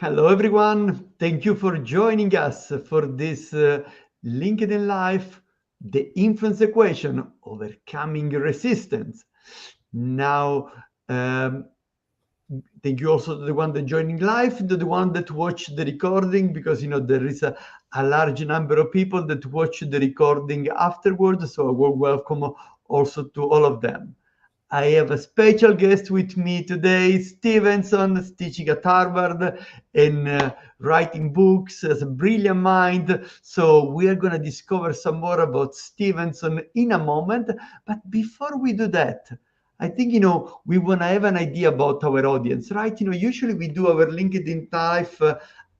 Hello, everyone. Thank you for joining us for this LinkedIn Live, the influence equation, overcoming resistance. Now, thank you also to the one that joining live, to the one that watched the recording, because there is a large number of people that watch the recording afterwards. So I will welcome also to all of them. I have a special guest with me today, Stevenson, is teaching at Harvard and writing books, has a brilliant mind. So we are going to discover some more about Stevenson in a moment. But before we do that, I think, we want to have an idea about our audience, right? Usually we do our LinkedIn Live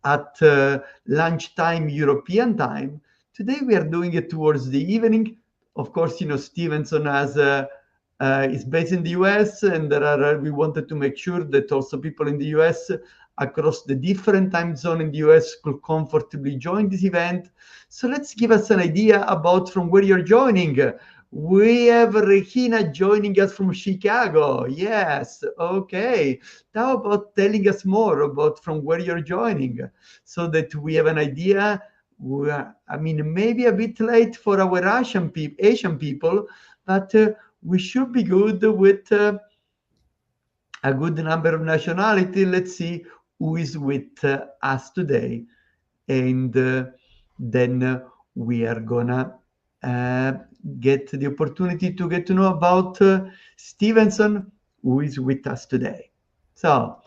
at lunchtime European time. Today we are doing it towards the evening. Of course, Stevenson has is based in the US, and we wanted to make sure that also people in the US across the different time zone in the US could comfortably join this event. So let's give us an idea about from where you're joining. We have Regina joining us from Chicago. Yes, okay. How about telling us more about from where you're joining so that we have an idea? Maybe a bit late for our Asian people, but we should be good with a good number of nationality. Let's see who is with us today. And then we are gonna get the opportunity to get to know about Stevenson, who is with us today. So,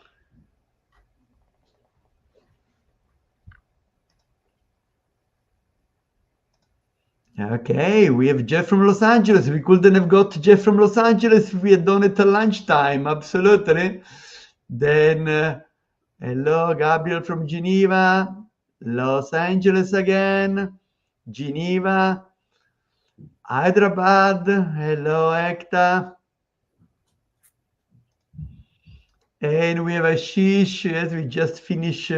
okay, we have Jeff from Los Angeles. We couldn't have got Jeff from Los Angeles if we had done it at lunchtime. Absolutely. Then, hello, Gabriel from Geneva, Los Angeles again, Geneva, Hyderabad. Hello, Ekta. And we have Ashish, as we just finished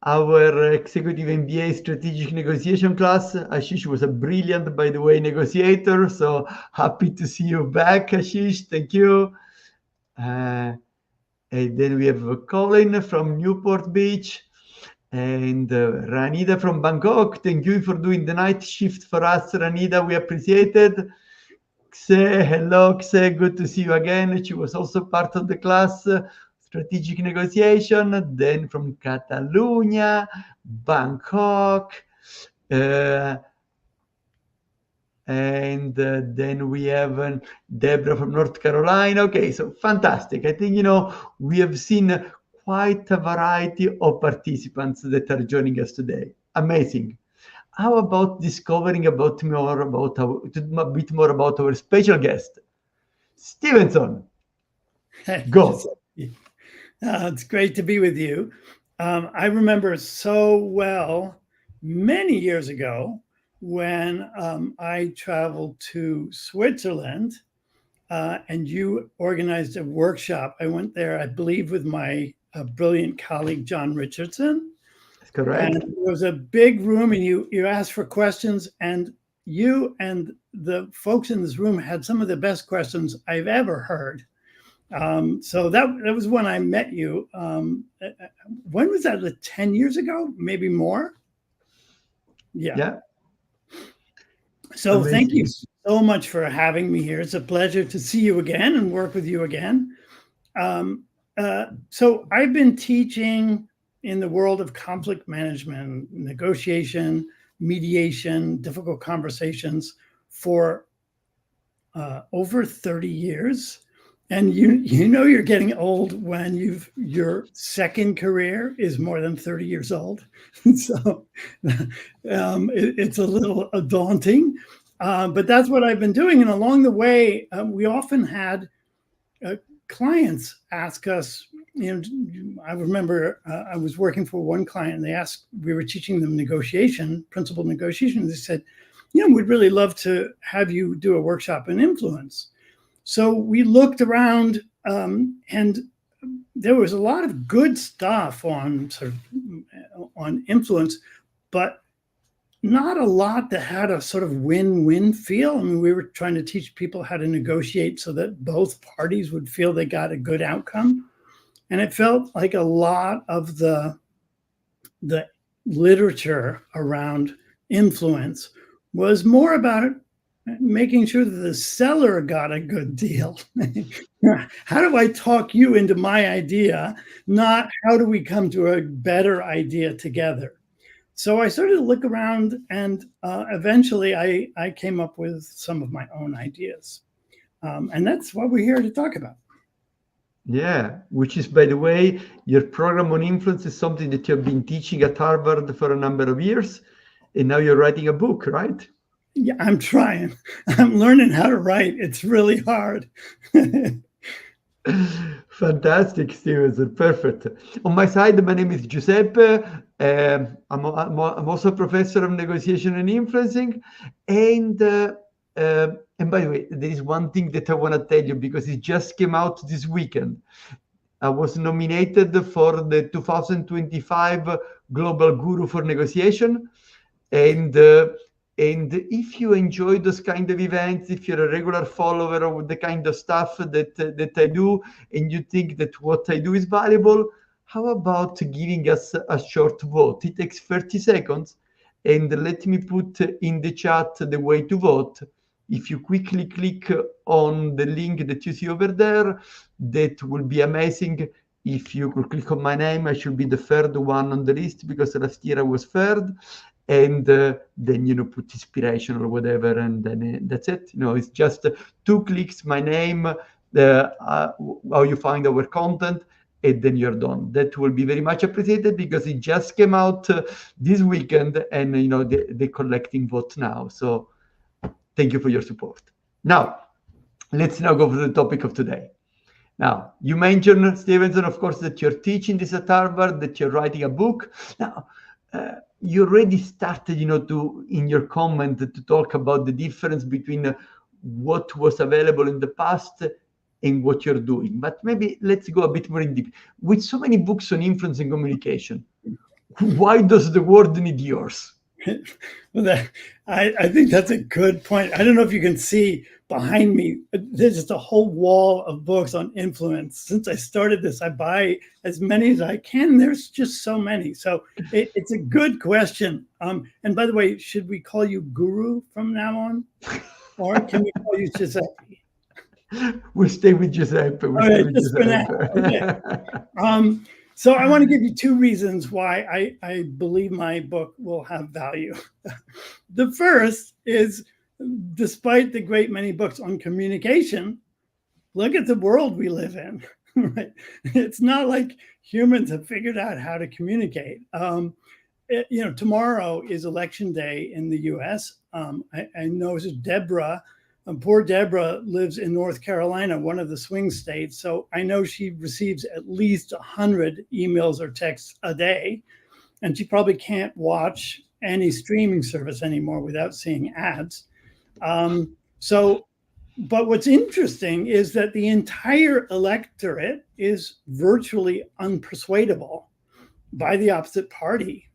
our executive MBA strategic negotiation class. Ashish was a brilliant, by the way, negotiator. So happy to see you back, Ashish. Thank you. And then we have Colin from Newport Beach and Ranida from Bangkok. Thank you for doing the night shift for us, Ranida. We appreciate it. Xe, hello, Xe. Good to see you again. She was also part of the class. Strategic negotiation, then from Catalonia, Bangkok, and then we have Deborah from North Carolina. Okay, so fantastic. I think, we have seen quite a variety of participants that are joining us today. Amazing. How about discovering a bit more about our special guest, Stevenson? Go. It's great to be with you. I remember so well many years ago when I traveled to Switzerland and you organized a workshop. I went there, I believe, with my brilliant colleague, John Richardson. That's correct. And there was a bbig room and you asked for questions, and you and the folks in this room had some of the best questions I've ever heard. So that was when I met you. When was that? 10 years ago, maybe more? Yeah. So amazing. Thank you so much for having me here. It's a pleasure to see you again and work with you again. So I've been teaching in the world of conflict management, negotiation, mediation, difficult conversations for over 30 years. And you know you're getting old when your second career is more than 30 years old. So it's a little daunting, but that's what I've been doing. And along the way, we often had clients ask us, I remember I was working for one client and they asked, we were teaching them principal negotiation. They said, we'd really love to have you do a workshop in influence. So we looked around and there was a lot of good stuff on influence, but not a lot that had a sort of win-win feel. I mean, we were trying to teach people how to negotiate so that both parties would feel they got a good outcome. And it felt like a lot of the the literature around influence was more about making sure that the seller got a good deal. How do I talk you into my idea? Not how do we come to a better idea together? So I started to look around, and eventually I came up with some of my own ideas. And that's what we're here to talk about. Yeah, which is, by the way, your program on influence is something that you've been teaching at Harvard for a number of years, and now you're writing a book, right? Yeah, I'm trying. I'm learning how to write. It's really hard. Fantastic, Stevenson. Perfect. On my side, my name is Giuseppe. I'm also a professor of negotiation and influencing. And by the way, there is one thing that I want to tell you because it just came out this weekend. I was nominated for the 2025 Global Guru for Negotiation. And if you enjoy those kind of events, if you're a regular follower of the kind of stuff that I do, and you think that what I do is valuable, how about giving us a short vote? It takes 30 seconds, and let me put in the chat the way to vote. If you quickly click on the link that you see over there, that will be amazing. If you could click on my name, I should be the third one on the list because last year I was third. And then put inspiration or whatever, and then that's it. It's just 2 clicks, my name, how you find our content, and then you're done. That will be very much appreciated because it just came out this weekend, and they're collecting votes now. So thank you for your support. Now let's now go for the topic of today. Now, you mentioned, Stevenson, of course, that you're teaching this at Harvard, that you're writing a book. Now, you already started, in your comment to talk about the difference between what was available in the past and what you're doing. But maybe let's go a bit more in deep. With so many books on influence and communication, why does the world need yours? Well, I think that's a good point. I don't know if you can see behind me, there's just a whole wall of books on influence. Since I started this, I buy as many as I can. There's just so many. So it's a good question. And by the way, should we call you Guru from now on? Or can we call you Giuseppe? We'll stay with Giuseppe. Okay. So I want to give you 2 reasons why I believe my book will have value. The first is, despite the great many books on communication, look at the world we live in. Right? It's not like humans have figured out how to communicate. Tomorrow is election day in the U.S. I know Deborah. Poor Deborah lives in North Carolina, one of the swing states. So I know she receives at least 100 emails or texts a day, and she probably can't watch any streaming service anymore without seeing ads. But what's interesting is that the entire electorate is virtually unpersuadable by the opposite party.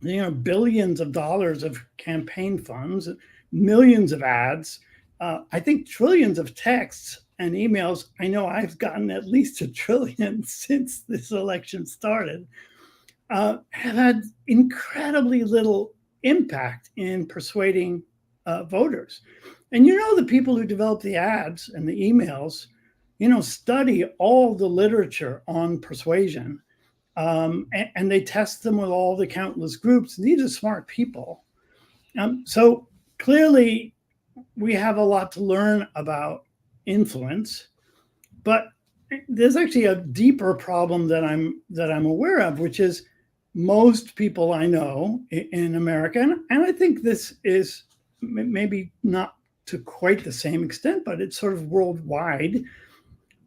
Billions of dollars of campaign funds, millions of ads, I think trillions of texts and emails. I know I've gotten at least 1 trillion since this election started, have had incredibly little impact in persuading voters. And the people who develop the ads and the emails, study all the literature on persuasion, and they test them with all the countless groups. These are smart people. So clearly, we have a lot to learn about influence, but there's actually a deeper problem that I'm aware of, which is most people I know in America, and I think this is maybe not to quite the same extent, but it's sort of worldwide,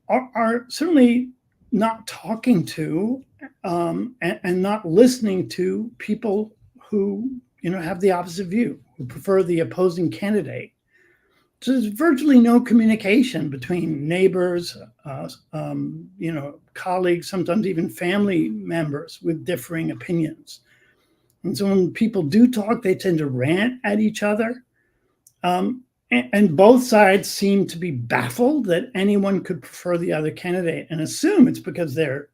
are certainly not talking to and not listening to people who have the opposite view, who prefer the opposing candidate. So there's virtually no communication between neighbors, colleagues, sometimes even family members with differing opinions. And so when people do talk, they tend to rant at each other. And both sides seem to be baffled that anyone could prefer the other candidate and assume it's because they're,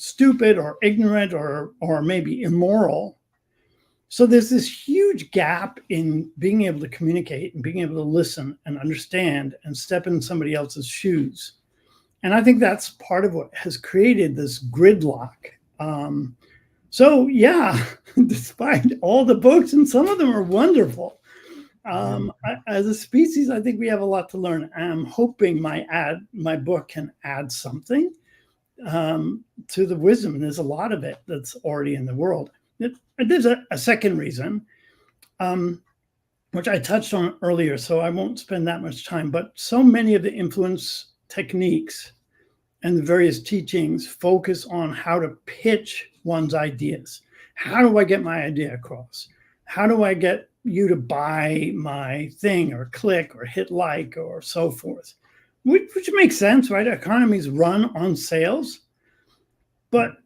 stupid or ignorant or maybe immoral. So there's this huge gap in being able to communicate and being able to listen and understand and step in somebody else's shoes. And I think that's part of what has created this gridlock. So yeah, despite all the books, and some of them are wonderful, as a species, I think we have a lot to learn. I'm hoping my book can add something to the wisdom. And there's a lot of it that's already in the world. There's a second reason, which I touched on earlier, so I won't spend that much time, but so many of the influence techniques and the various teachings focus on how to pitch one's ideas. How do I get my idea across? How do I get you to buy my thing or click or hit like or so forth? Which makes sense, right? Economies run on sales, but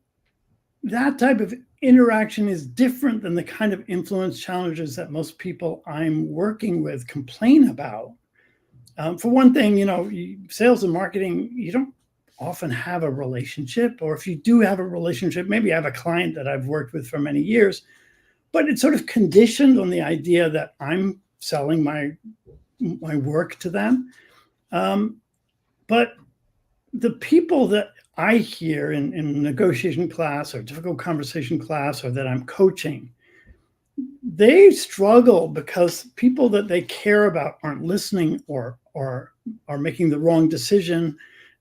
that type of interaction is different than the kind of influence challenges that most people I'm working with complain about. For one thing, sales and marketing, you don't often have a relationship, or if you do have a relationship, maybe I have a client that I've worked with for many years, but it's sort of conditioned on the idea that I'm selling my work to them. But the people that I hear in negotiation class or difficult conversation class or that I'm coaching, they struggle because people that they care about aren't listening or are making the wrong decision,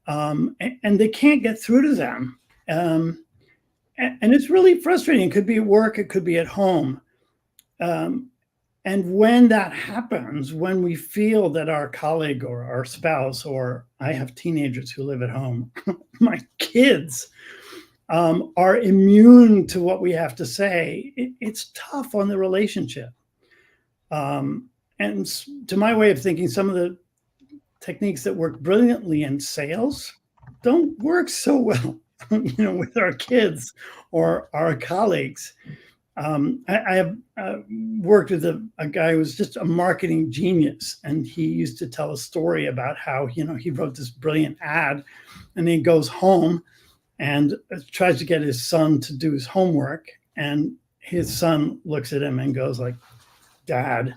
and they can't get through to them. And it's really frustrating. It could be at work, it could be at home. And when that happens, when we feel that our colleague or our spouse, or I have teenagers who live at home, my kids are immune to what we have to say, it's tough on the relationship. And to my way of thinking, some of the techniques that work brilliantly in sales don't work so well, with our kids or our colleagues. I have worked with a guy who was just a marketing genius, and he used to tell a story about how, he wrote this brilliant ad, and he goes home and tries to get his son to do his homework. And his son looks at him and goes like, "Dad,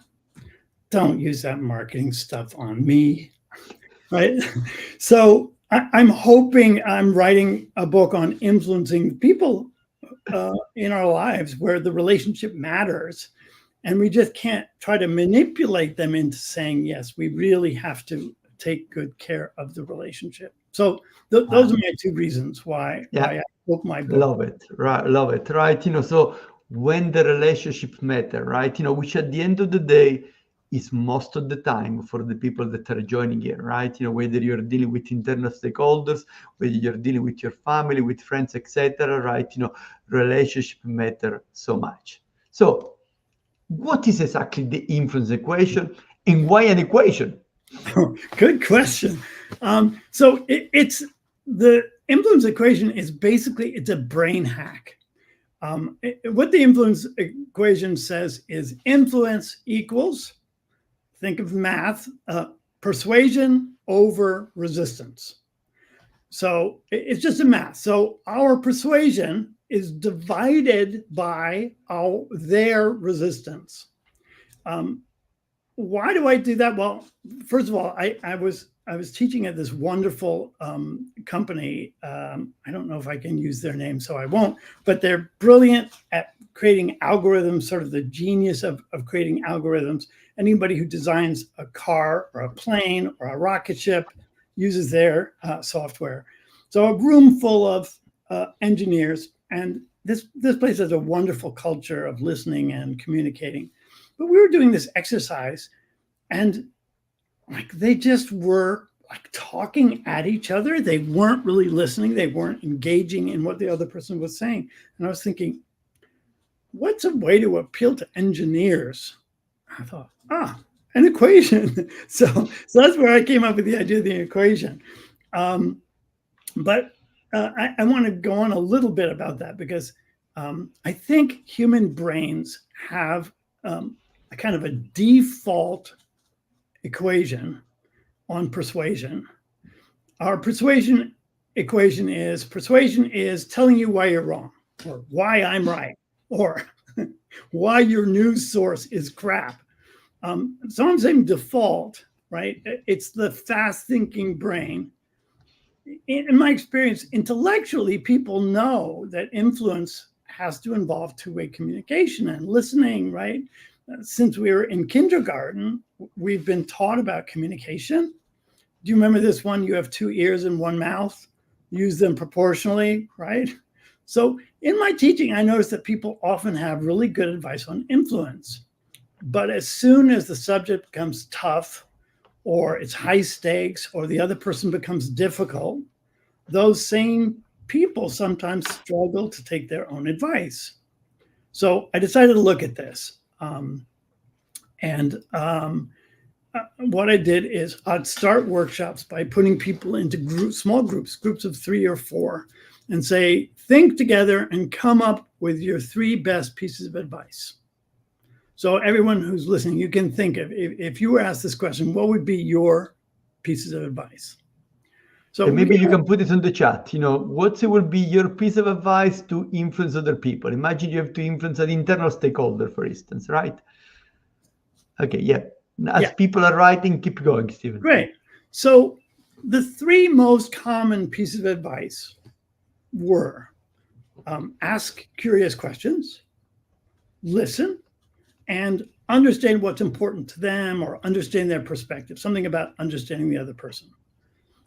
don't use that marketing stuff on me." Right? So I'm hoping I'm writing a book on influencing people in our lives where the relationship matters, and we just can't try to manipulate them into saying yes. We really have to take good care of the relationship. So those are my two reasons why I hope my book. Love it, right? So when the relationship matter, right? Which at the end of the day is most of the time for the people that are joining here, right? Whether you're dealing with internal stakeholders, whether you're dealing with your family, with friends, etc., right? Relationship matter so much. So what is exactly the influence equation, and why an equation? Good question. So it's the influence equation is basically, it's a brain hack. What the influence equation says is influence equals, think of math, persuasion over resistance. So it's just a math. So our persuasion is divided by their resistance. Why do I do that? Well, first of all, I was teaching at this wonderful company. I don't know if I can use their name, so I won't, but they're brilliant at creating algorithms, sort of the genius of creating algorithms. Anybody who designs a car or a plane or a rocket ship uses their software. So a room full of engineers, and this place has a wonderful culture of listening and communicating. But we were doing this exercise, and they just were talking at each other. They weren't really listening. They weren't engaging in what the other person was saying. And I was thinking, what's a way to appeal to engineers? I thought, an equation. So that's where I came up with the idea of the equation. But I want to go on a little bit about that, because I think human brains have a kind of a default equation on persuasion. Our persuasion equation is persuasion is telling you why you're wrong, or why I'm right, or why your news source is crap. So I'm saying default, right? It's the fast thinking brain. In my experience, intellectually, people know that influence has to involve two-way communication and listening, right? Since we were in kindergarten, we've been taught about communication. Do you remember this one? You have 2 ears and 1 mouth. Use them proportionally, right? So in my teaching, I noticed that people often have really good advice on influence. But as soon as the subject becomes tough, or it's high stakes, or the other person becomes difficult, those same people sometimes struggle to take their own advice. So I decided to look at this. What I did is I'd start workshops by putting people into small groups of 3 or 4, and say, think together and come up with your 3 best pieces of advice. So everyone who's listening, you can think of, if you were asked this question, what would be your pieces of advice? So and maybe you can put it in the chat, what will be your piece of advice to influence other people? Imagine you have to influence an internal stakeholder, for instance, right? Okay, yeah. As people are writing, keep going, Steven. Great. So the 3 most common pieces of advice were ask curious questions, listen, and understand what's important to them, or understand their perspective, something about understanding the other person,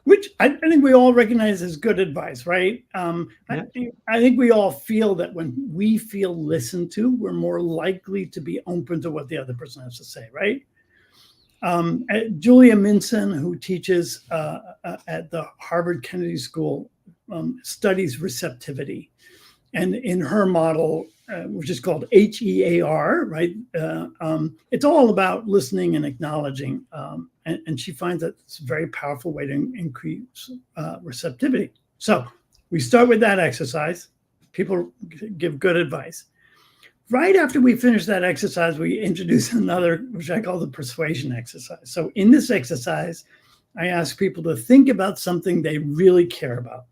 which I think we all recognize as good advice, right? I think we all feel that when we feel listened to, we're more likely to be open to what the other person has to say, right? Julia Minson, who teaches at the Harvard Kennedy School, studies receptivity. And in her model, which is called HEAR, right? It's all about listening and acknowledging. And she finds that it's a very powerful way to increase receptivity. So we start with that exercise. People give good advice. Right after we finish that exercise, we introduce another, which I call the persuasion exercise. So in this exercise, I ask people to think about something they really care about,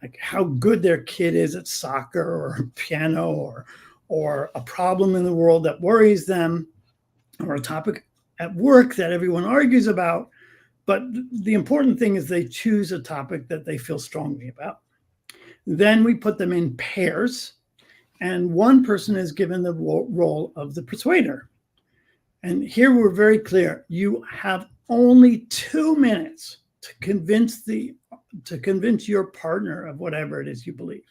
like how good their kid is at soccer or piano, or a problem in the world that worries them, or a topic at work that everyone argues about. But the important thing is they choose a topic that they feel strongly about. Then we put them in pairs, and one person is given the role of the persuader. And here we're very clear. You have only 2 minutes to convince your partner of whatever it is you believe.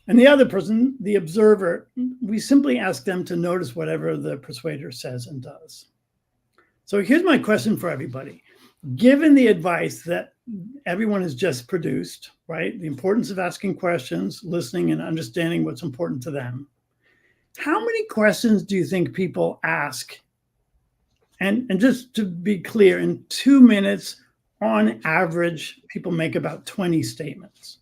And the other person, the observer, we simply ask them to notice whatever the persuader says and does. So here's my question for everybody. Given the advice that everyone has just produced, right? The importance of asking questions, listening, and understanding what's important to them. How many questions do you think people ask? And just to be clear, in 2 minutes, on average, people make about 20 statements.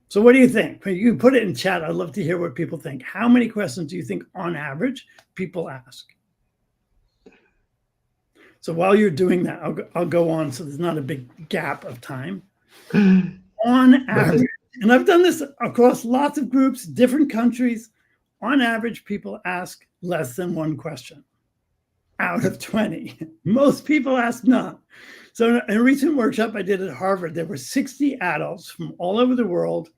So what do you think? You put it in chat. I'd love to hear what people think. How many questions do you think on average people ask? So while you're doing that, I'll go on so there's not a big gap of time. On average, and I've done this across lots of groups, different countries, on average, people ask less than 1 question out of 20. Most people ask none. So in a recent workshop I did at Harvard, there were 60 adults from all over the world.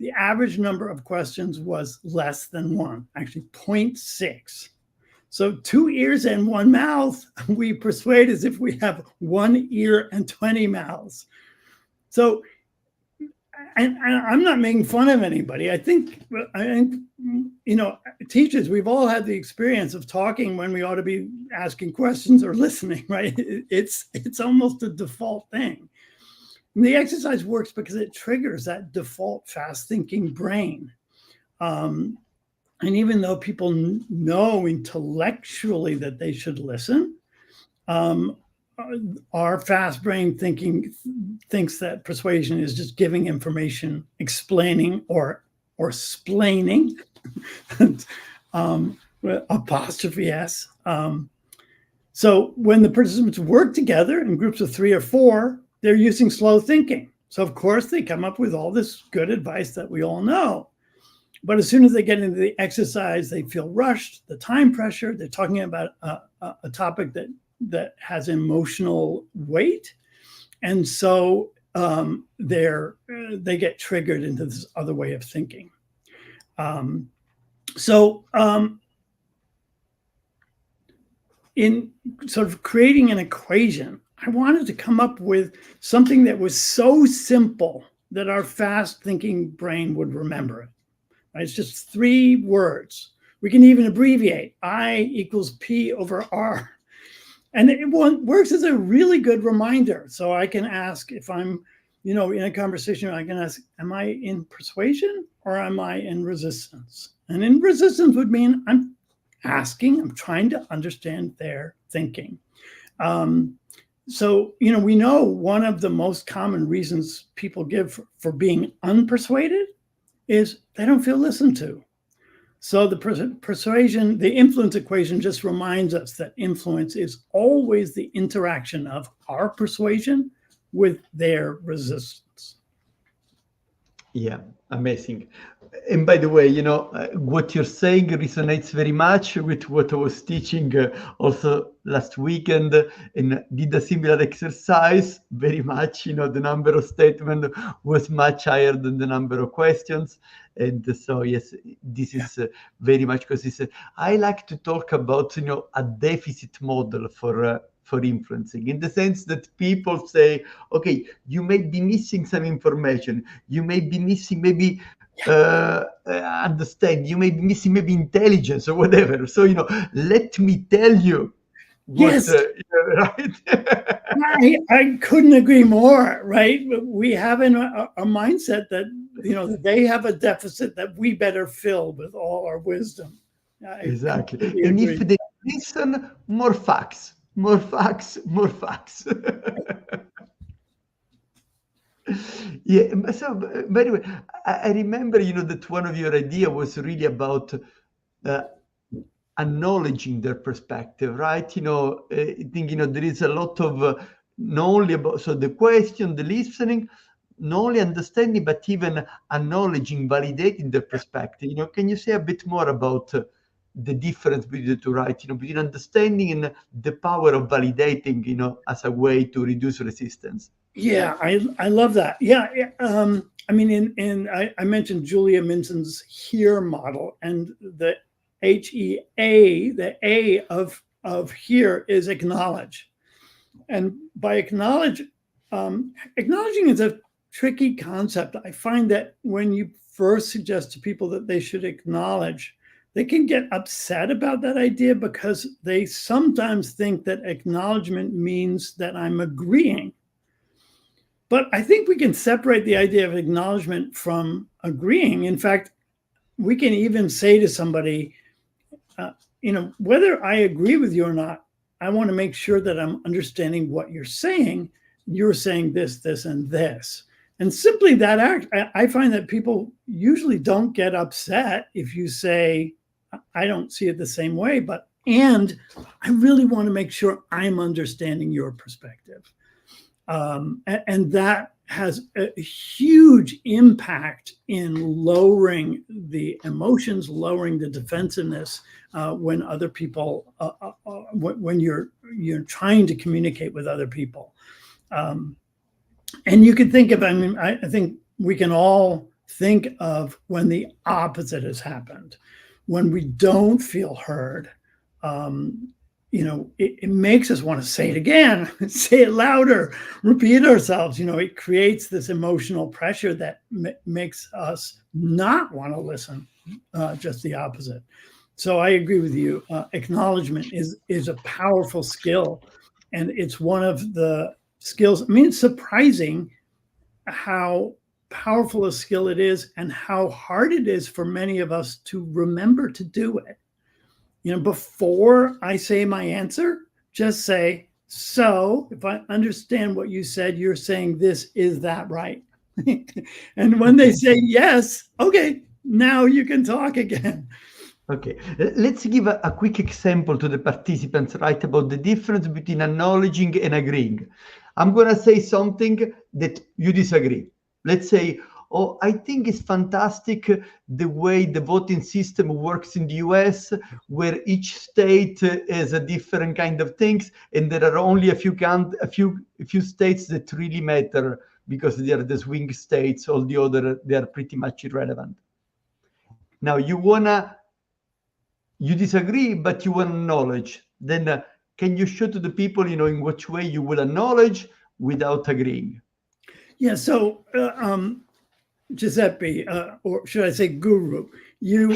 The average number of questions was less than 1, actually 0.6. So 2 ears and 1 mouth, we persuade as if we have 1 ear and 20 mouths. So, and I'm not making fun of anybody. I think, teachers, we've all had the experience of talking when we ought to be asking questions or listening, right? It's almost a default thing. And the exercise works because it triggers that default fast-thinking brain. And even though people know intellectually that they should listen, our fast brain thinks that persuasion is just giving information, explaining or splaining, apostrophe S. So when the participants work together in groups of 3 or 4, they're using slow thinking. So of course they come up with all this good advice that we all know. But as soon as they get into the exercise, they feel rushed, the time pressure. They're talking about a topic that has emotional weight. And so they get triggered into this other way of thinking. In sort of creating an equation, I wanted to come up with something that was so simple that our fast-thinking brain would remember it. Right? It's just 3 words. We can even abbreviate I equals P over R. And it works as a really good reminder. So I can ask if I'm, in a conversation, I can ask, am I in persuasion or am I in resistance? And in resistance would mean I'm trying to understand their thinking. So, we know one of the most common reasons people give for being unpersuaded is they don't feel listened to. So the influence equation just reminds us that influence is always the interaction of our persuasion with their resistance. Yeah, amazing. And by the way, what you're saying resonates very much with what I was teaching also last weekend, and did a similar exercise. Very much, the number of statements was much higher than the number of questions. And so, yes, this is very much because I like to talk about, a deficit model for influencing, in the sense that people say, okay, you may be missing some information, you may be missing maybe understand, you may be missing maybe intelligence or whatever. So, let me tell you what, yes, right? I couldn't agree more, right? We have in a mindset that, they have a deficit that we better fill with all our wisdom. Exactly. And if they listen, more facts. More facts. Yeah. So, by the way, I remember, that one of your idea was really about acknowledging their perspective, right? I think, there is a lot of not only about the question, the listening, not only understanding, but even acknowledging, validating their perspective. Can you say a bit more about the difference between the two, right? Between understanding and the power of validating, as a way to reduce resistance. Yeah, I love that. Yeah. I mean, I mentioned Julia Minson's HERE model, and the HEA, the A of HERE is acknowledge. And by acknowledging is a tricky concept. I find that when you first suggest to people that they should acknowledge, they can get upset about that idea because they sometimes think that acknowledgement means that I'm agreeing. But I think we can separate the idea of acknowledgement from agreeing. In fact, we can even say to somebody, whether I agree with you or not, I want to make sure that I'm understanding what you're saying. You're saying this, this, and this. And simply that act, I find that people usually don't get upset if you say, I don't see it the same way, and I really want to make sure I'm understanding your perspective. And that has a huge impact in lowering the emotions, lowering the defensiveness when other people, when you're trying to communicate with other people. And you can think of, I think we can all think of when the opposite has happened, when we don't feel heard. It makes us want to say it again, say it louder, repeat ourselves. It creates this emotional pressure that makes us not want to listen, just the opposite. So I agree with you. Acknowledgement is a powerful skill, and it's one of the skills. It's surprising how powerful a skill it is and how hard it is for many of us to remember to do it. Before I say my answer, just say, so if I understand what you said, you're saying this, is that right? And when they say yes, okay, now you can talk again. Okay, let's give a quick example to the participants, right, about the difference between acknowledging and agreeing. I'm going to say something that you disagree. Let's say, oh, I think it's fantastic the way the voting system works in the US, where each state has a different kind of things, and there are only a few states that really matter because they are the swing states. All the other, they are pretty much irrelevant. Now you disagree, but you want knowledge. Then can you show to the people, in which way you will acknowledge without agreeing? Yeah. So, Giuseppe, or should I say Guru, you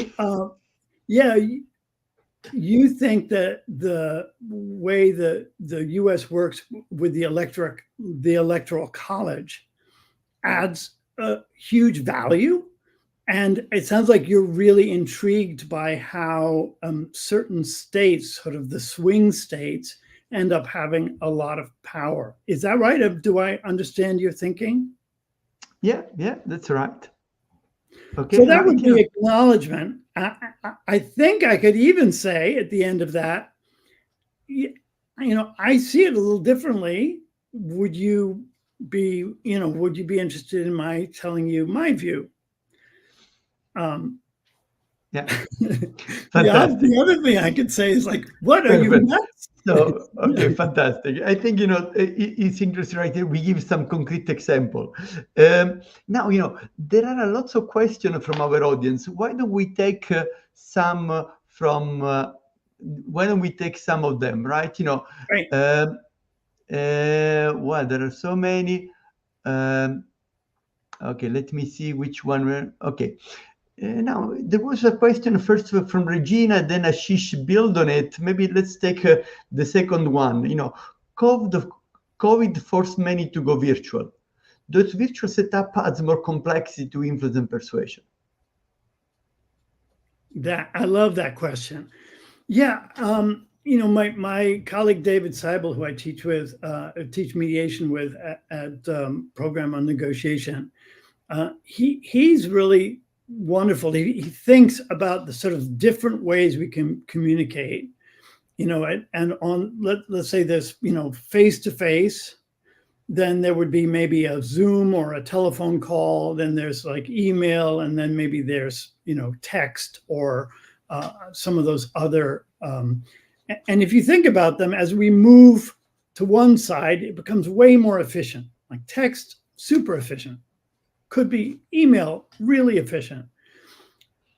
think that the way the U.S. works with the electoral college adds a huge value, and it sounds like you're really intrigued by how certain states, sort of the swing states, end up having a lot of power. Is that right? Do I understand your thinking? Yeah, that's right. Okay, so that would be acknowledgement. I think I could even say at the end of that, I see it a little differently. Would you be interested in my telling you my view? Yeah. The other thing I could say is like, what are you nuts? So, okay, fantastic. I think, it's interesting right here. We give some concrete example. Now, there are lots of questions from our audience. Why don't we take some of them, right? Right. Well, there are so many. Okay, let me see which one. Okay. Now, there was a question first from Regina, then Ashish build on it. Maybe let's take the second one. COVID forced many to go virtual. Does virtual setup adds more complexity to influence and persuasion? I love that question. Yeah. My colleague David Seibel, who I teach mediation with at Program on Negotiation, he's really wonderful. He thinks about the sort of different ways we can communicate, and on let's say this, face to face, then there would be maybe a Zoom or a telephone call, then there's like email, and then maybe there's text or some of those other and if you think about them, as we move to one side, it becomes way more efficient. Like text, super efficient. Could be email, really efficient.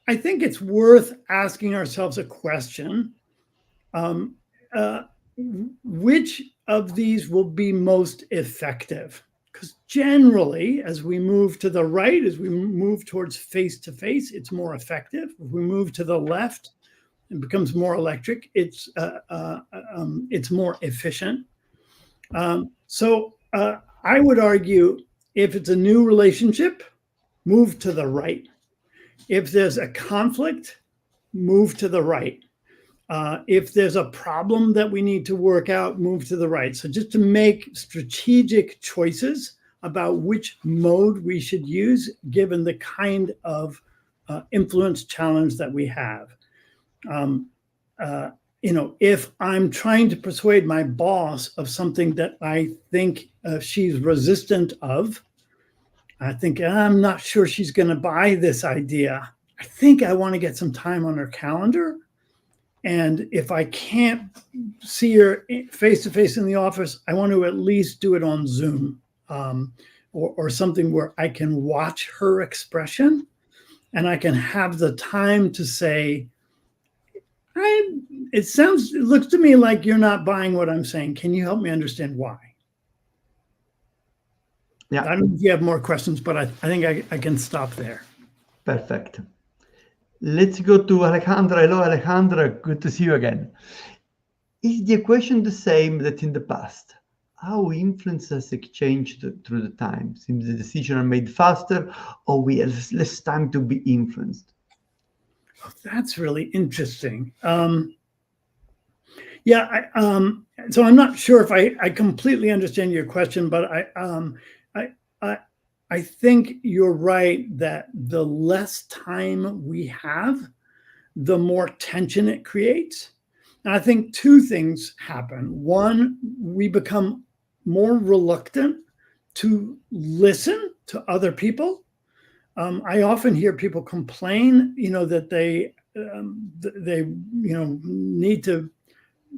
I think it's worth asking ourselves a question. Which of these will be most effective? Because generally, as we move to the right, as we move towards face-to-face, it's more effective. If we move to the left, it becomes more electric. It's more efficient. So I would argue, if it's a new relationship, move to the right. If there's a conflict, move to the right. If there's a problem that we need to work out, move to the right. So just to make strategic choices about which mode we should use, given the kind of influence challenge that we have. If I'm trying to persuade my boss of something that I think she's resistant of, I think I'm not sure she's going to buy this idea. I think I want to get some time on her calendar. And if I can't see her face to face in the office, I want to at least do it on Zoom or something where I can watch her expression and I can have the time to say, it looks to me like you're not buying what I'm saying. Can you help me understand why? Yeah. I don't know if you have more questions, but I think I can stop there. Perfect. Let's go to Alejandra. Hello, Alejandra. Good to see you again. Is the equation the same that in the past? How influence has changed through the time? Seems the decisions are made faster, or we have less time to be influenced? Oh, that's really interesting. So I'm not sure if I completely understand your question, but I think you're right that the less time we have, the more tension it creates. And I think two things happen. One, we become more reluctant to listen to other people. I often hear people complain, that they need to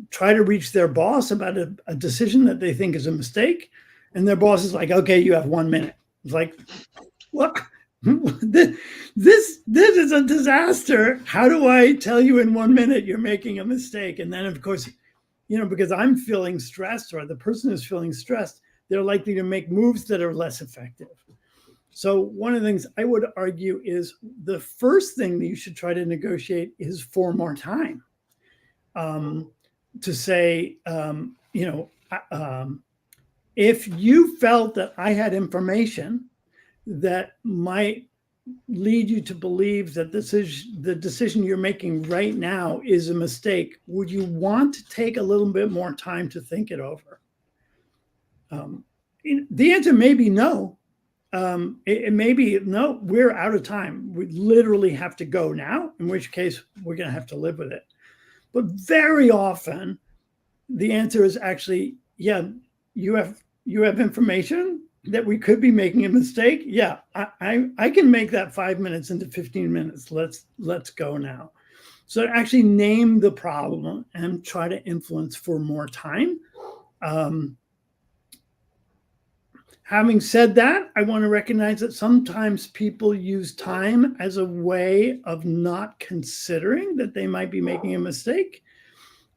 try to reach their boss about a decision that they think is a mistake, and their boss is like, "Okay, you have 1 minute." It's like, what? This is a disaster. How do I tell you in 1 minute you're making a mistake? And then, of course, because I'm feeling stressed or the person is feeling stressed, they're likely to make moves that are less effective. So one of the things I would argue is the first thing that you should try to negotiate is for more time. To say, if you felt that I had information that might lead you to believe that the decision you're making right now is a mistake, would you want to take a little bit more time to think it over? The answer may be no. It may be no, we're out of time. We literally have to go now, in which case we're going to have to live with it. But very often the answer is actually, yeah, you have information that we could be making a mistake. Yeah, I can make that 5 minutes into 15 minutes. Let's go now. So actually name the problem and try to influence for more time. Having said that, I want to recognize that sometimes people use time as a way of not considering that they might be making a mistake.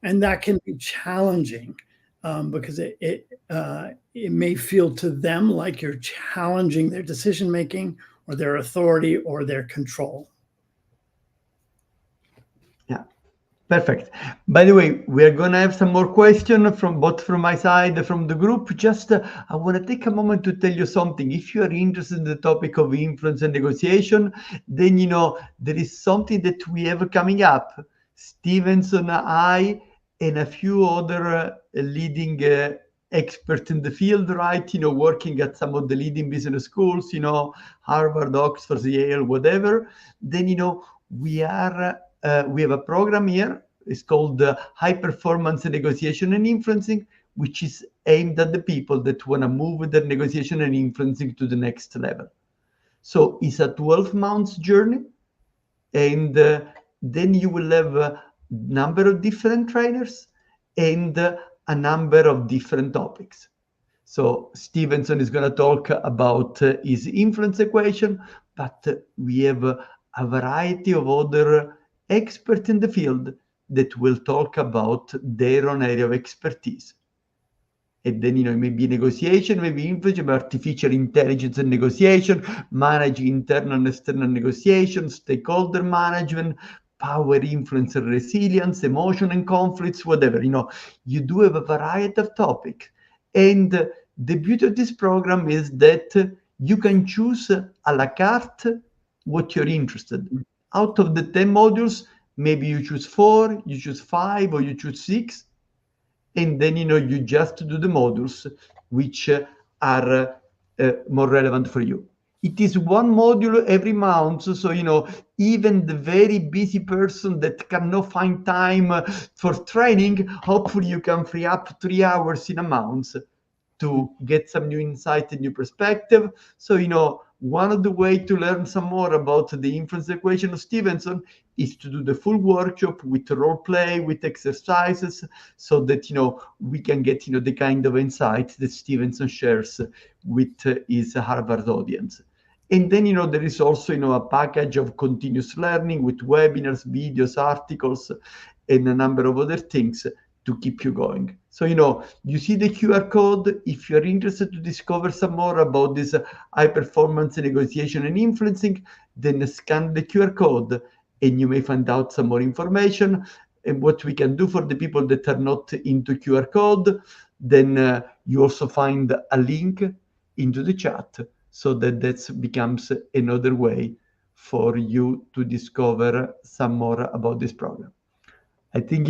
And that can be challenging because it may feel to them like you're challenging their decision-making or their authority or their control. Yeah, perfect. By the way, we are going to have some more questions from my side, from the group. Just, I want to take a moment to tell you something. If you are interested in the topic of influence and negotiation, then, there is something that we have coming up. Stevenson, I, and a few other leading experts in the field, right? Working at some of the leading business schools, Harvard, Oxford, Yale, whatever. Then, we have a program here. It's called High Performance Negotiation and Influencing, which is aimed at the people that want to move their negotiation and influencing to the next level. So it's a 12 months journey. And then you will have a number of different trainers and a number of different topics. So Stevenson is going to talk about his influence equation, but we have a variety of other experts in the field that will talk about their own area of expertise. And then, maybe negotiation, maybe influence, artificial intelligence and negotiation, managing internal and external negotiation, stakeholder management, power, influence, and resilience, emotion and conflicts, whatever. You do have a variety of topics. And the beauty of this program is that you can choose a la carte what you're interested in. Out of the 10 modules, maybe you choose 4, you choose 5, or you choose 6. And then, you just do the modules which are more relevant for you. It is one module every month. So, even the very busy person that cannot find time for training, hopefully you can free up 3 hours in a month to get some new insight and new perspective. So, one of the ways to learn some more about the influence equation of Stevenson is to do the full workshop with role play, with exercises, so that, we can get, the kind of insight that Stevenson shares with his Harvard audience. And then, there is also, a package of continuous learning with webinars, videos, articles, and a number of other things to keep you going. So, you see the QR code. If you're interested to discover some more about this high performance negotiation and influencing, then scan the QR code and you may find out some more information. And what we can do for the people that are not into QR code, then you also find a link into the chat so that becomes another way for you to discover some more about this program. I think,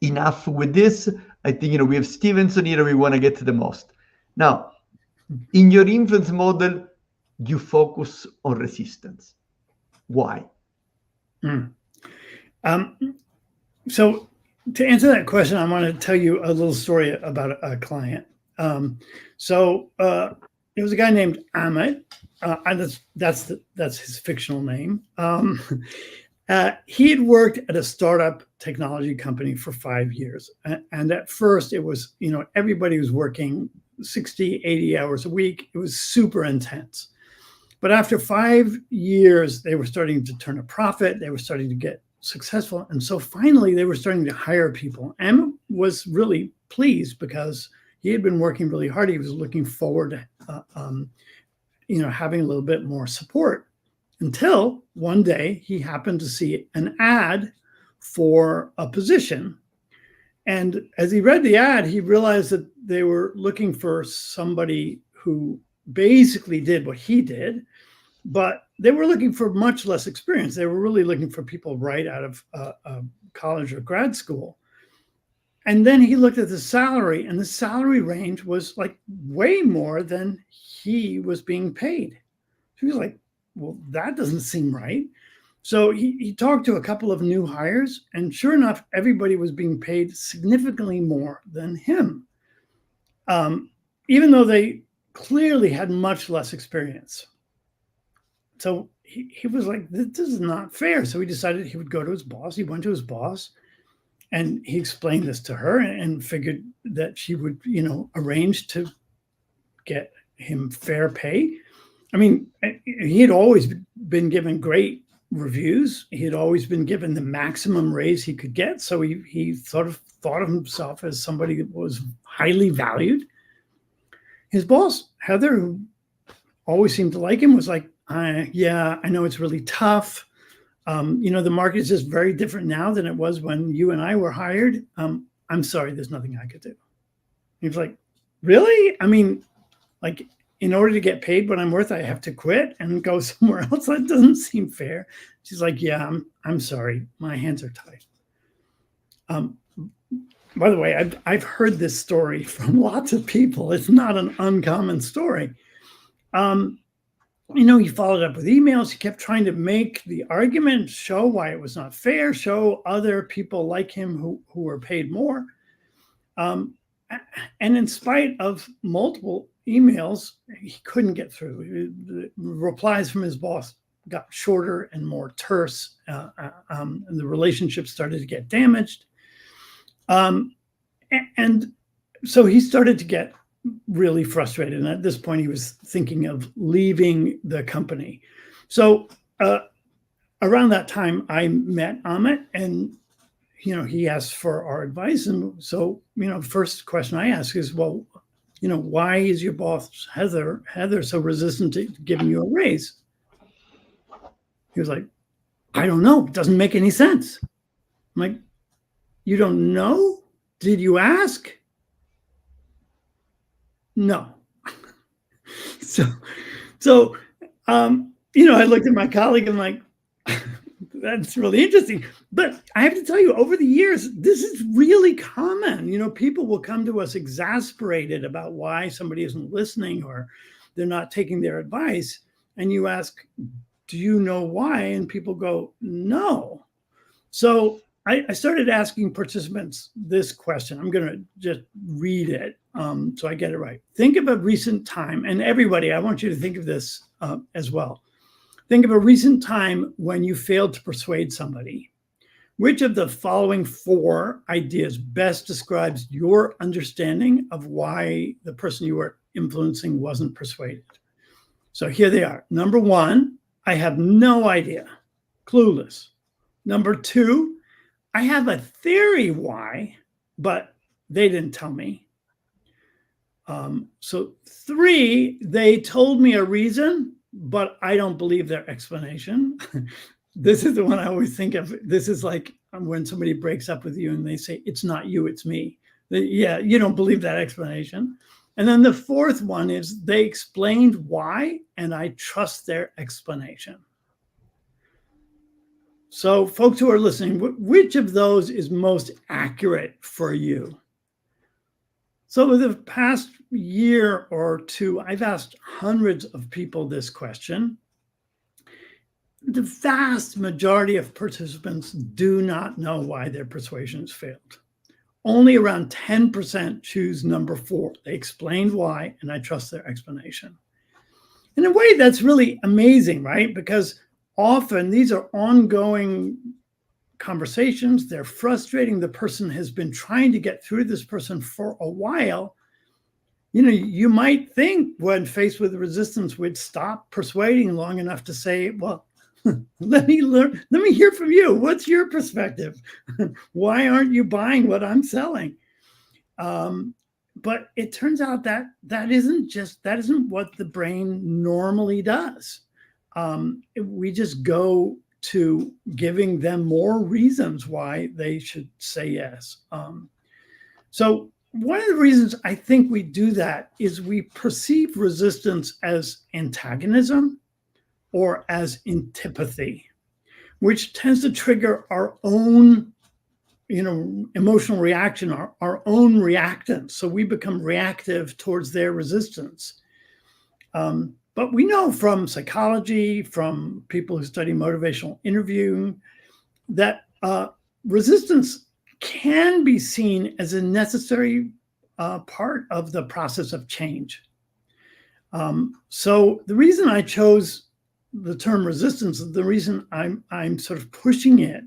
enough with this. I think, we have Stevenson here. We want to get to the most. Now, in your influence model, you focus on resistance. Why? So To answer that question, I want to tell you a little story about a client. It was a guy named Amit. That's his fictional name. He had worked at a startup technology company for 5 years. And at first it was, everybody was working 60, 80 hours a week. It was super intense. But after 5 years, they were starting to turn a profit. They were starting to get successful. And so finally they were starting to hire people. Em was really pleased because he had been working really hard. He was looking forward to, having a little bit more support, until one day he happened to see an ad for a position. And as he read the ad, he realized that they were looking for somebody who basically did what he did, but they were looking for much less experience. They were really looking for people right out of college or grad school. And then he looked at the salary, and the salary range was like way more than he was being paid. He was like, well, that doesn't seem right. So he talked to a couple of new hires, and sure enough, everybody was being paid significantly more than him, even though they clearly had much less experience. So he was like, this is not fair. So he decided he would go to his boss. He went to his boss, and he explained this to her and figured that she would, arrange to get him fair pay. I mean, he had always been given great reviews. He had always been given the maximum raise he could get. So he sort of thought of himself as somebody that was highly valued. His boss, Heather, who always seemed to like him, was like, yeah, I know it's really tough. The market is just very different now than it was when you and I were hired. I'm sorry, there's nothing I could do. He was like, really? I mean, like, in order to get paid what I'm worth, I have to quit and go somewhere else? That doesn't seem fair. She's like, yeah, I'm sorry. My hands are tied. By the way, I've heard this story from lots of people. It's not an uncommon story. He followed up with emails. He kept trying to make the argument, show why it was not fair, show other people like him who were paid more. And in spite of multiple emails, he couldn't get through. The replies from his boss got shorter and more terse, and the relationship started to get damaged. And so he started to get really frustrated. And at this point, he was thinking of leaving the company. So around that time, I met Amit, and he asked for our advice. And so, first question I ask is, well, why is your boss, Heather, so resistant to giving you a raise? He was like, I don't know. It doesn't make any sense. I'm like, you don't know? Did you ask? No. So, I looked at my colleague and like, that's really interesting. But I have to tell you, over the years, this is really common. People will come to us exasperated about why somebody isn't listening or they're not taking their advice. And you ask, do you know why? And people go, no. So I started asking participants this question. I'm going to just read it so I get it right. Think of a recent time, and everybody, I want you to think of this as well. Think of a recent time when you failed to persuade somebody. Which of the following 4 ideas best describes your understanding of why the person you were influencing wasn't persuaded? So here they are. Number 1, I have no idea. Clueless. Number 2, I have a theory why, but they didn't tell me. So 3, they told me a reason, but I don't believe their explanation. This is the one I always think of. This is like when somebody breaks up with you and they say, it's not you, it's me. Yeah, you don't believe that explanation. And then the 4th one is they explained why, and I trust their explanation. So folks who are listening, which of those is most accurate for you? So over the past year or 2, I've asked hundreds of people this question. the vast majority of participants do not know why their persuasions failed. Only around 10% choose number 4. They explained why, and I trust their explanation. In a way, that's really amazing, right? Because often these are ongoing conversations. They're frustrating. The person has been trying to get through this person for a while. You might think when faced with resistance, we'd stop persuading long enough to say, well, let me hear from you. What's your perspective? Why aren't you buying what I'm selling? But it turns out that isn't what the brain normally does. We just go to giving them more reasons why they should say yes. So one of the reasons I think we do that is we perceive resistance as antagonism or as antipathy, which tends to trigger our own, emotional reaction, our own reactance. So we become reactive towards their resistance. But we know from psychology, from people who study motivational interviewing, that resistance can be seen as a necessary part of the process of change. So the reason I chose the term resistance, the reason I'm sort of pushing it,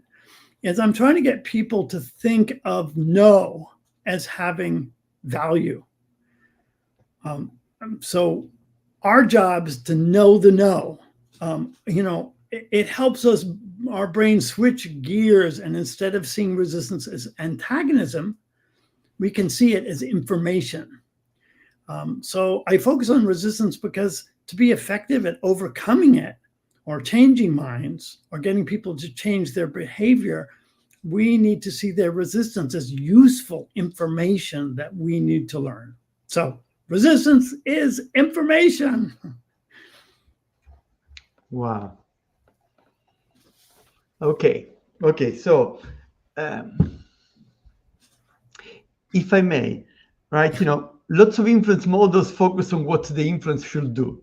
is I'm trying to get people to think of no as having value. So our job is to know the no. It helps us, our brain, switch gears, and instead of seeing resistance as antagonism, we can see it as information. So I focus on resistance because to be effective at overcoming it or changing minds or getting people to change their behavior, we need to see their resistance as useful information that we need to learn. So resistance is information. Wow. Okay. So, if I may, right? Lots of influence models focus on what the influence should do.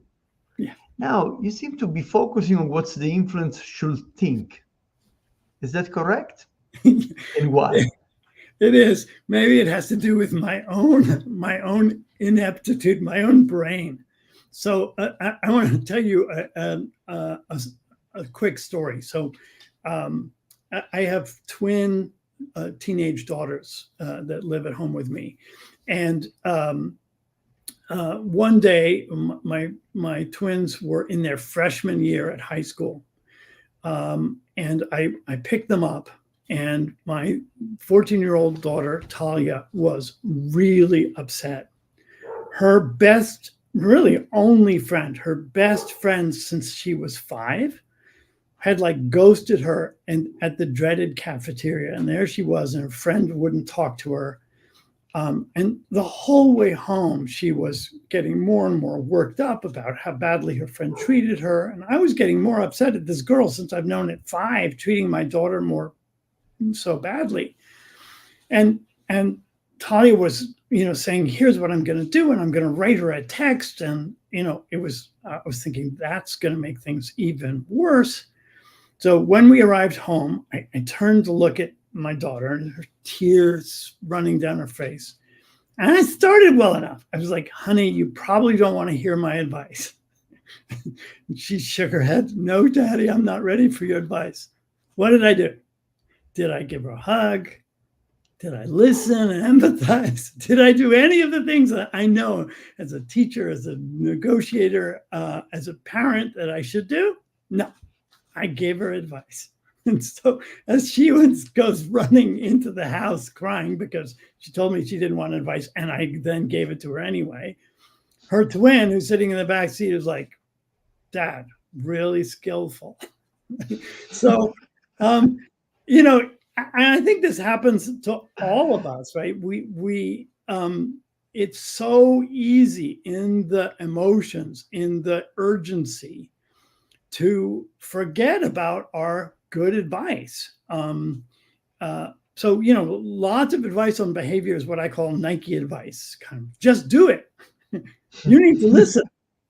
Yeah. Now, you seem to be focusing on what the influence should think. Is that correct? And why? It is. Maybe it has to do with my own ineptitude, my own brain. So I want to tell you a quick story. So I have twin teenage daughters that live at home with me. And one day, my twins were in their freshman year at high school. And I picked them up, and my 14-year-old daughter, Talia, was really upset. Her best, really only friend, her best friend since she was 5, had ghosted her and at the dreaded cafeteria. And there she was, and her friend wouldn't talk to her. And the whole way home, she was getting more and more worked up about how badly her friend treated her. And I was getting more upset at this girl since I've known at 5, treating my daughter more so badly. And Talia was, saying, here's what I'm going to do. And I'm going to write her a text. And, I was thinking that's going to make things even worse. So when we arrived home, I turned to look at my daughter, and her tears running down her face. And I started well enough. I was like, honey, you probably don't want to hear my advice. She shook her head. No, Daddy, I'm not ready for your advice. What did I do? Did I give her a hug? Did I listen and empathize? Did I do any of the things that I know as a teacher, as a negotiator, as a parent that I should do? No, I gave her advice. And so as she goes running into the house crying because she told me she didn't want advice, and I then gave it to her anyway, her twin, who's sitting in the back seat, was like, Dad, really skillful. So, I think this happens to all of us, right? It's so easy in the emotions, in the urgency, to forget about our good advice. So, lots of advice on behavior is what I call Nike advice. Kind of just do it. You need to listen.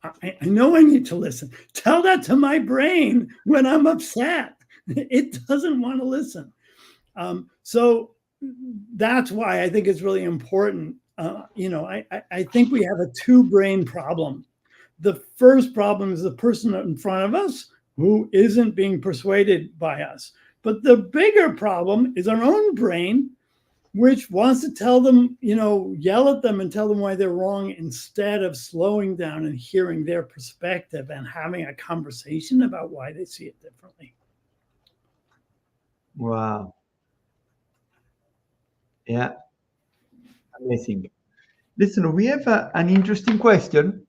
I know I need to listen. Tell that to my brain when I'm upset. It doesn't want to listen. So that's why I think it's really important. I think we have a two-brain problem. The first problem is the person in front of us who isn't being persuaded by us. But the bigger problem is our own brain, which wants to tell them, yell at them and tell them why they're wrong instead of slowing down and hearing their perspective and having a conversation about why they see it differently. Wow. Yeah. Amazing. Listen, we have an interesting question.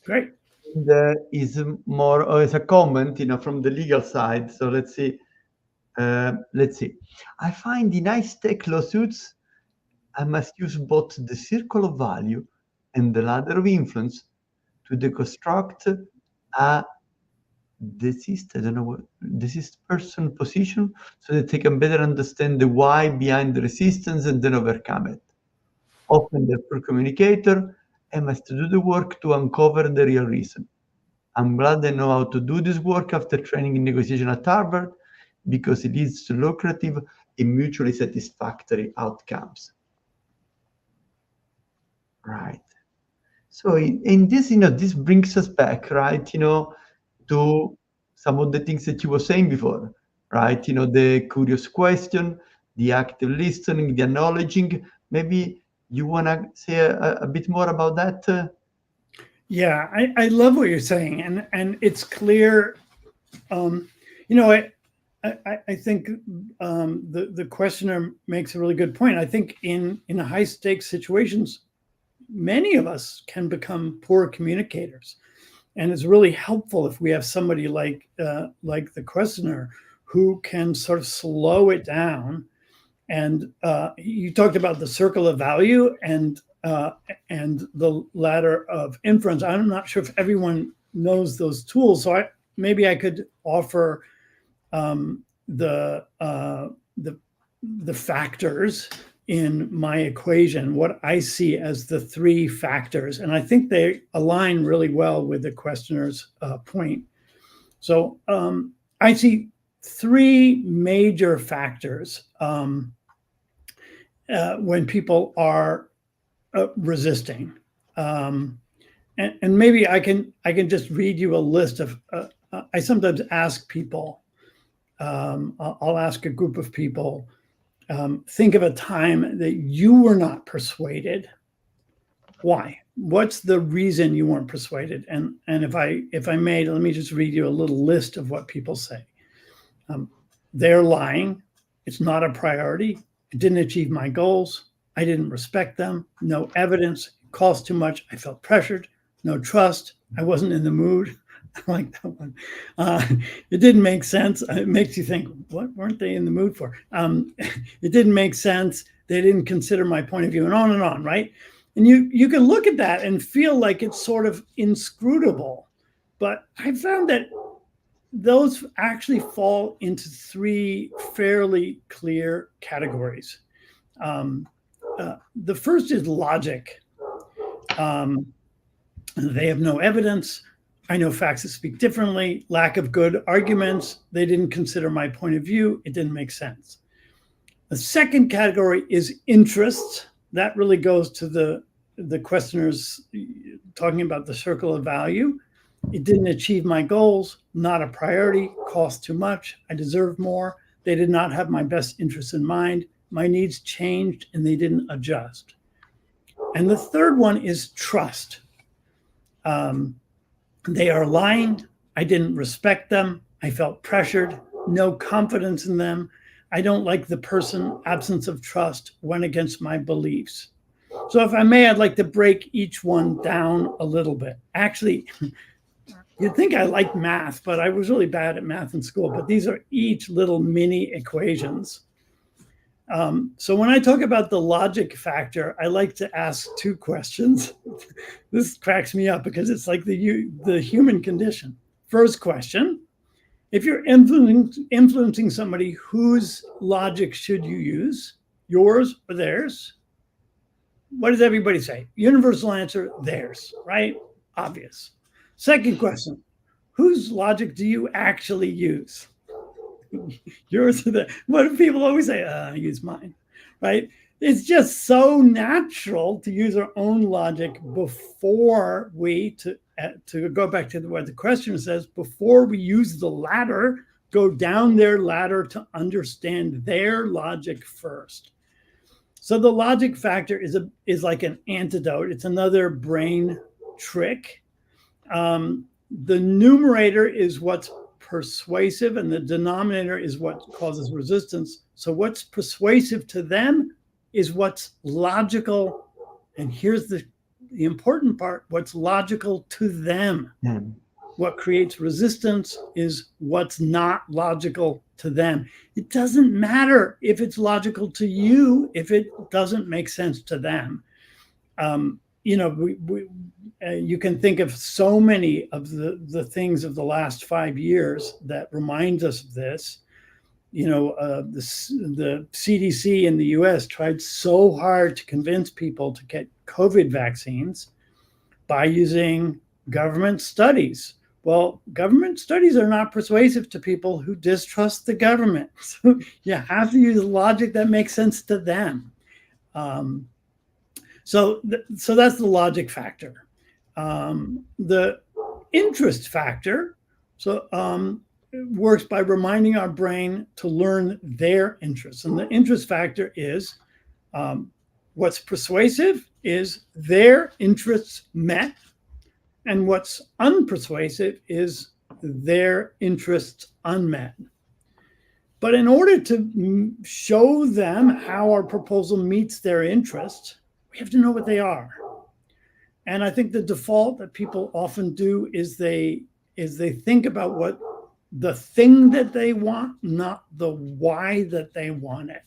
Great. And is more as a comment, from the legal side. So let's see. I find in high-stake lawsuits, I must use both the circle of value and the ladder of influence to deconstruct a deceased person position so that they can better understand the why behind the resistance and then overcome it. Often the poor communicator, I must do the work to uncover the real reason. I'm glad I know how to do this work after training in negotiation at Harvard because it leads to lucrative and mutually satisfactory outcomes. Right. So in this, this brings us back, right, to some of the things that you were saying before, right? The curious question, the active listening, the acknowledging. Maybe you want to say a bit more about that? Yeah, I love what you're saying, and it's clear. I think the questioner makes a really good point. I think in high stakes situations, many of us can become poor communicators, and it's really helpful if we have somebody like the questioner who can sort of slow it down. And you talked about the circle of value and the ladder of influence. I'm not sure if everyone knows those tools, so maybe I could offer the factors in my equation, what I see as the three factors, and I think they align really well with the questioner's point. So I see three major factors when people are resisting, and maybe I can just read you a list of. I sometimes ask people. I'll ask a group of people. Think of a time that you were not persuaded. Why? What's the reason you weren't persuaded? And if I may, let me just read you a little list of what people say. They're lying. It's not a priority. It didn't achieve my goals. I didn't respect them. No evidence. It cost too much. I felt pressured. No trust. I wasn't in the mood. I like that one. It didn't make sense. It makes you think, what weren't they in the mood for? It didn't make sense. They didn't consider my point of view, and on, right? And you can look at that and feel like it's sort of inscrutable. But I found that those actually fall into three fairly clear categories. The first is logic. They have no evidence. I know facts that speak differently, lack of good arguments. They didn't consider my point of view. It didn't make sense. The second category is interest. That really goes to the questioners talking about the circle of value. It didn't achieve my goals, not a priority, cost too much. I deserve more. They did not have my best interests in mind. My needs changed and they didn't adjust. And the third one is trust. They are lying. I didn't respect them. I felt pressured, no confidence in them. I don't like the person. Absence of trust went against my beliefs. So if I may, I'd like to break each one down a little bit. Actually, you'd think I liked math, but I was really bad at math in school. But these are each little mini equations. So when I talk about the logic factor, I like to ask two questions. This cracks me up because it's like the human condition. First question, if you're influencing somebody, whose logic should you use? Yours or theirs? What does everybody say? Universal answer, theirs, right? Obvious. Second question, whose logic do you actually use? Yours or the, what do people always say? I use mine, right? It's just so natural to use our own logic before we, to go back to what the question says, before we use the ladder, go down their ladder to understand their logic first. So the logic factor is like an antidote. It's another brain trick. The numerator is what's persuasive and the denominator is what causes resistance. So what's persuasive to them is what's logical. And here's the important part, what's logical to them. What creates resistance is what's not logical to them. It doesn't matter if it's logical to you, if it doesn't make sense to them. You can think of so many of the things of the last 5 years that remind us of this. The CDC in the US tried so hard to convince people to get COVID vaccines by using government studies. Well, government studies are not persuasive to people who distrust the government. So you have to use logic that makes sense to them. So that's the logic factor. The interest factor works by reminding our brain to learn their interests. And the interest factor is what's persuasive is their interests met, and what's unpersuasive is their interests unmet. But in order to show them how our proposal meets their interests, we have to know what they are. And I think the default that people often do is they think about what the thing that they want, not the why that they want it.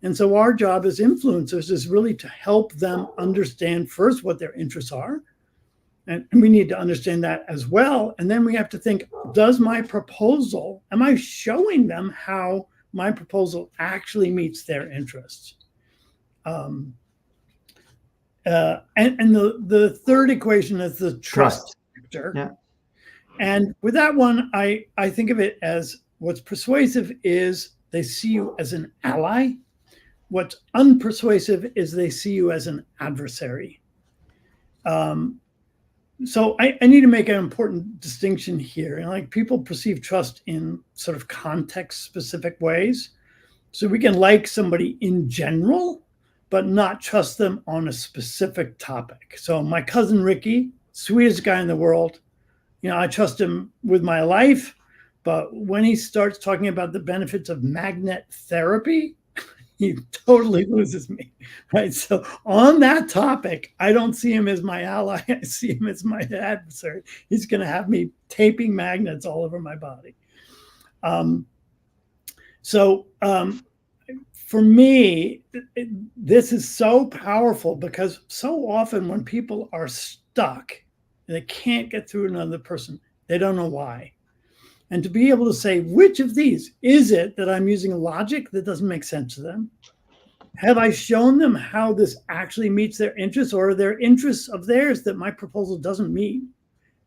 And so our job as influencers is really to help them understand first what their interests are. And we need to understand that as well. And then we have to think, does my proposal, am I showing them how my proposal actually meets their interests? And the third equation is the trust factor. Yeah. And with that one, I think of it as what's persuasive is they see you as an ally. What's unpersuasive is they see you as an adversary. So I need to make an important distinction here. And like people perceive trust in sort of context-specific ways. So we can like somebody in general, but not trust them on a specific topic. So my cousin Ricky, sweetest guy in the world, I trust him with my life, but when he starts talking about the benefits of magnet therapy, he totally loses me, right? So on that topic, I don't see him as my ally. I see him as my adversary. He's going to have me taping magnets all over my body. For me, this is so powerful because so often when people are stuck and they can't get through another person, they don't know why. And to be able to say, which of these is it that I'm using logic that doesn't make sense to them? Have I shown them how this actually meets their interests, or are there interests of theirs that my proposal doesn't meet?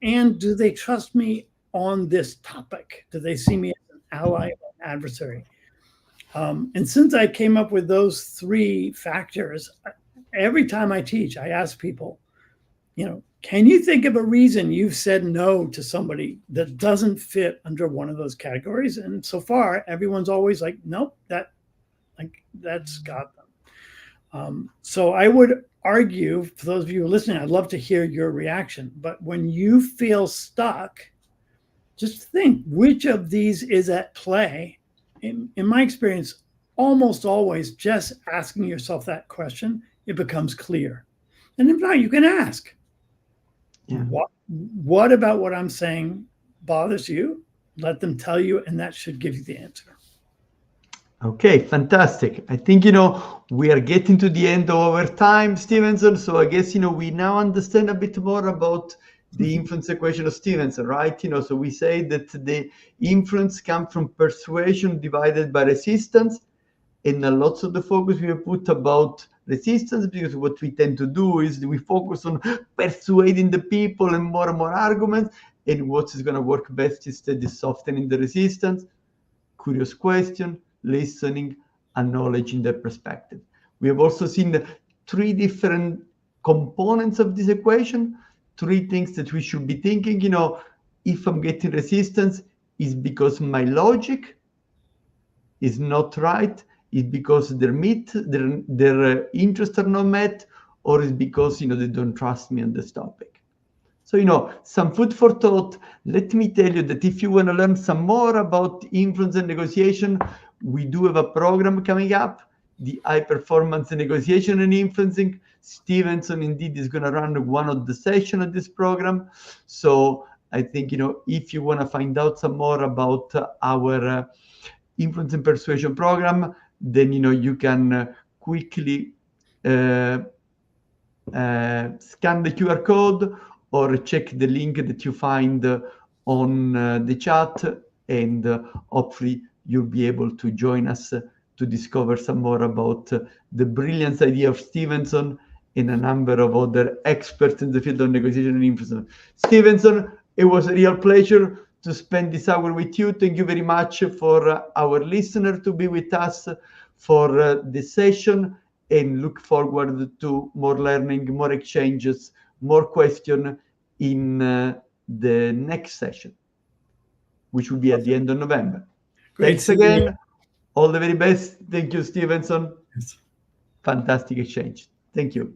And do they trust me on this topic? Do they see me as an ally or an adversary? And since I came up with those three factors, every time I teach, I ask people, can you think of a reason you've said no to somebody that doesn't fit under one of those categories? And so far, everyone's always like, nope, that's got them. So I would argue, for those of you listening, I'd love to hear your reaction. But when you feel stuck, just think, which of these is at play? In my experience, almost always just asking yourself that question, it becomes clear. And if not, you can ask. Yeah. What about what I'm saying bothers you? Let them tell you, and that should give you the answer. Okay, fantastic. I think, we are getting to the end of our time, Stevenson. So I guess, we now understand a bit more about the influence equation of Stevenson, right? So we say that the influence comes from persuasion divided by resistance. and lots of the focus we have put about resistance, because what we tend to do is we focus on persuading the people and more arguments, and what is going to work best instead is softening the resistance, curious question, listening, acknowledging their perspective. We have also seen 3 different components of this equation, 3 things that we should be thinking. If I'm getting resistance, is because my logic is not right, is because their interests are not met, or is because they don't trust me on this topic. So some food for thought. Let me tell you that if you want to learn some more about influence and negotiation, we do have a program coming up, the high performance negotiation and influencing. Stevenson indeed is going to run one of the sessions of this program. So I think if you want to find out some more about our influence and persuasion program, then you can quickly scan the QR code or check the link that you find on the chat, and hopefully you'll be able to join us to discover some more about the brilliant idea of Stevenson and a number of other experts in the field of negotiation and influence. Stevenson, it was a real pleasure to spend this hour with you. Thank you very much for our listener to be with us for this session, and look forward to more learning, more exchanges, more questions in the next session, which will be at the end of November. Thanks again. All the very best. Thank you, Stevenson. Yes. Fantastic exchange. Thank you.